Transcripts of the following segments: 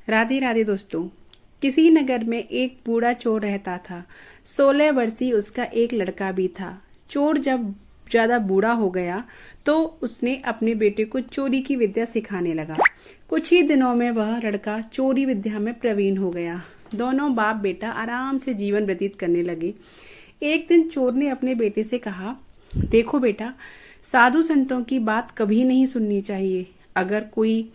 राधे राधे दोस्तों। किसी नगर में एक बूढ़ा चोर रहता था। 16 वर्षीय उसका एक लड़का भी था। चोर जब ज्यादा बूढ़ा हो गया तो उसने अपने बेटे को चोरी की विद्या सिखाने लगा। कुछ ही दिनों में वह लड़का चोरी विद्या में प्रवीण हो गया। दोनों बाप बेटा आराम से जीवन व्यतीत करने लगे। एक दिन चोर ने अपने बेटे से कहा, देखो बेटा, साधु संतों की बात कभी नहीं सुननी चाहिए। अगर कोई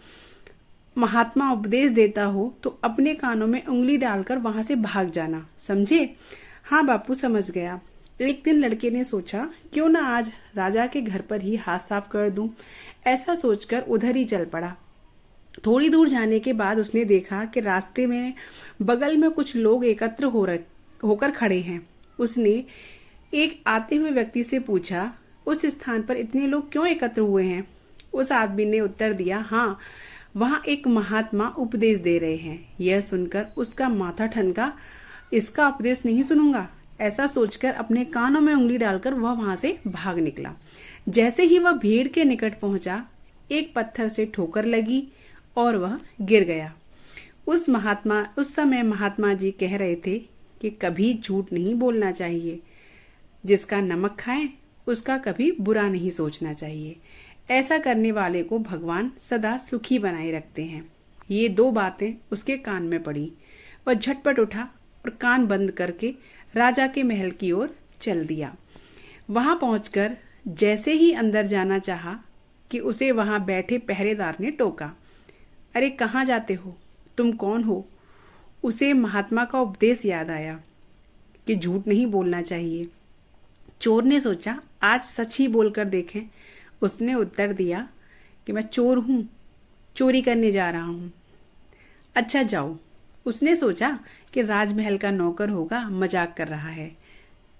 महात्मा उपदेश देता हो तो अपने कानों में उंगली डालकर वहां से भाग जाना, समझे? हाँ बापू, समझ गया। एक दिन लड़के ने सोचा, क्यों ना आज राजा के घर पर ही हाथ साफ कर दूं। ऐसा सोचकर उधर ही चल पड़ा। थोड़ी दूर जाने के बाद उसने देखा कि रास्ते में बगल में कुछ लोग एकत्र होकर खड़े हैं। उसने एक आते हुए व्यक्ति से पूछा, उस स्थान पर इतने लोग क्यों एकत्र हुए हैं? उस आदमी ने उत्तर दिया, हाँ, वहां एक महात्मा उपदेश दे रहे हैं। यह सुनकर उसका माथा ठनका। इसका उपदेश नहीं सुनूंगा, ऐसा सोचकर अपने कानों में उंगली डालकर वह वहां से भाग निकला। जैसे ही वह भीड़ के निकट पहुंचा, एक पत्थर से ठोकर लगी और वह गिर गया। उस समय महात्मा जी कह रहे थे कि कभी झूठ नहीं बोलना चाहिए। जिसका नमक खाए उसका कभी बुरा नहीं सोचना चाहिए। ऐसा करने वाले को भगवान सदा सुखी बनाए रखते हैं। ये दो बातें उसके कान में पड़ी। वह झटपट उठा और कान बंद करके राजा के महल की ओर चल दिया। वहां पहुंचकर जैसे ही अंदर जाना चाहा कि उसे वहां बैठे पहरेदार ने टोका, अरे कहाँ जाते हो? तुम कौन हो? उसे महात्मा का उपदेश याद आया कि झूठ नहीं बोलना चाहिए। चोर ने सोचा, आज सच ही बोलकर देखें। उसने उत्तर दिया कि मैं चोर हूं, चोरी करने जा रहा हूं। अच्छा जाओ। उसने सोचा कि राजमहल का नौकर होगा, मजाक कर रहा है।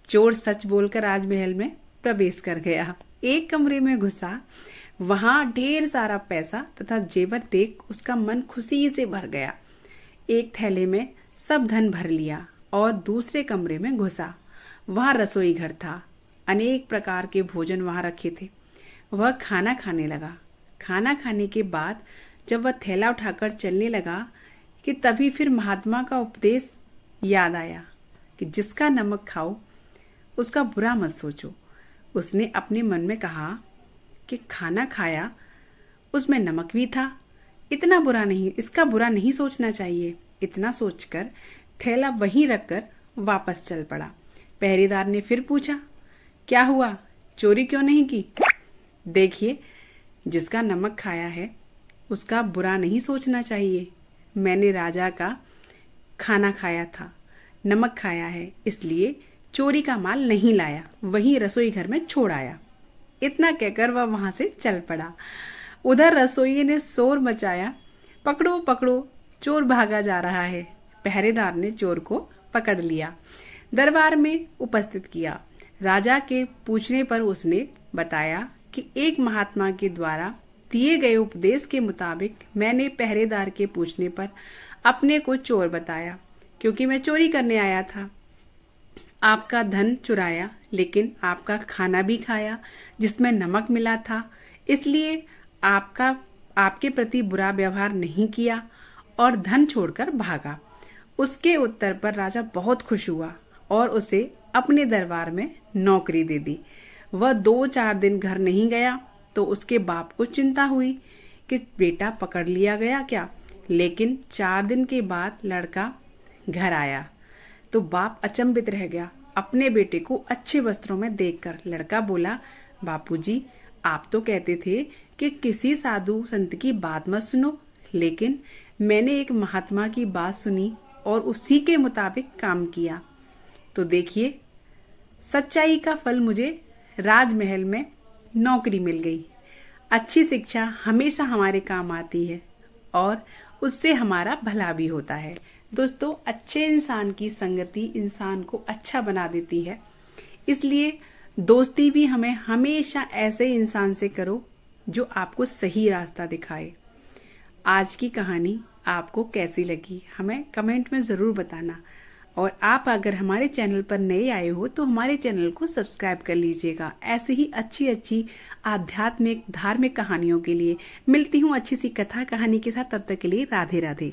चोर सच बोलकर राजमहल में प्रवेश कर गया। एक कमरे में घुसा। वहां ढेर सारा पैसा तथा जेवर देख उसका मन खुशी से भर गया। एक थैले में सब धन भर लिया और दूसरे कमरे में घुसा। वहां रसोई घर था। अनेक प्रकार के भोजन वहां रखे थे। वह खाना खाने लगा। खाना खाने के बाद जब वह थैला उठाकर चलने लगा कि तभी फिर महात्मा का उपदेश याद आया कि जिसका नमक खाओ उसका बुरा मत सोचो। उसने अपने मन में कहा कि खाना खाया, उसमें नमक भी था, इसका बुरा नहीं सोचना चाहिए। इतना सोचकर थैला वहीं रखकर वापस चल पड़ा। पहरेदार ने फिर पूछा, क्या हुआ, चोरी क्यों नहीं की? देखिए, जिसका नमक खाया है उसका बुरा नहीं सोचना चाहिए। मैंने राजा का खाना खाया था, नमक खाया है, इसलिए चोरी का माल नहीं लाया, वहीं रसोई घर में छोड़ आया। इतना कहकर वह वहां से चल पड़ा। उधर रसोइये ने शोर मचाया, पकड़ो पकड़ो, चोर भागा जा रहा है। पहरेदार ने चोर को पकड़ लिया, दरबार में उपस्थित किया। राजा के पूछने पर उसने बताया कि एक महात्मा के द्वारा दिए गए उपदेश के मुताबिक मैंने पहरेदार के पूछने पर अपने को चोर बताया, क्योंकि मैं चोरी करने आया था। आपका धन चुराया, लेकिन आपका खाना भी खाया जिसमें नमक मिला था, इसलिए आपके प्रति बुरा व्यवहार नहीं किया और धन छोड़कर भागा। उसके उत्तर पर राजा बहुत खुश हुआ और उसे अपने दरबार में नौकरी दे दी। वह 2-4 दिन घर नहीं गया तो उसके बाप को चिंता हुई कि बेटा पकड़ लिया गया क्या। लेकिन 4 दिन के बाद लड़का घर आया तो बाप अचंभित रह गया अपने बेटे को अच्छे वस्त्रों में देखकर। लड़का बोला, बापूजी, आप तो कहते थे कि किसी साधु संत की बात मत सुनो, लेकिन मैंने एक महात्मा की बात सुनी और उसी के मुताबिक काम किया। तो देखिए, सच्चाई का फल मुझे राजमहल में नौकरी मिल गई। अच्छी शिक्षा हमेशा हमारे काम आती है और उससे हमारा भला भी होता है। दोस्तों, अच्छे इंसान की संगति इंसान को अच्छा बना देती है, इसलिए दोस्ती भी हमें हमेशा ऐसे इंसान से करो जो आपको सही रास्ता दिखाए। आज की कहानी आपको कैसी लगी हमें कमेंट में ज़रूर बताना। और आप अगर हमारे चैनल पर नए आए हो तो हमारे चैनल को सब्सक्राइब कर लीजिएगा। ऐसे ही अच्छी अच्छी आध्यात्मिक धार्मिक कहानियों के लिए मिलती हूँ अच्छी सी कथा कहानी के साथ। तब तक के लिए राधे राधे।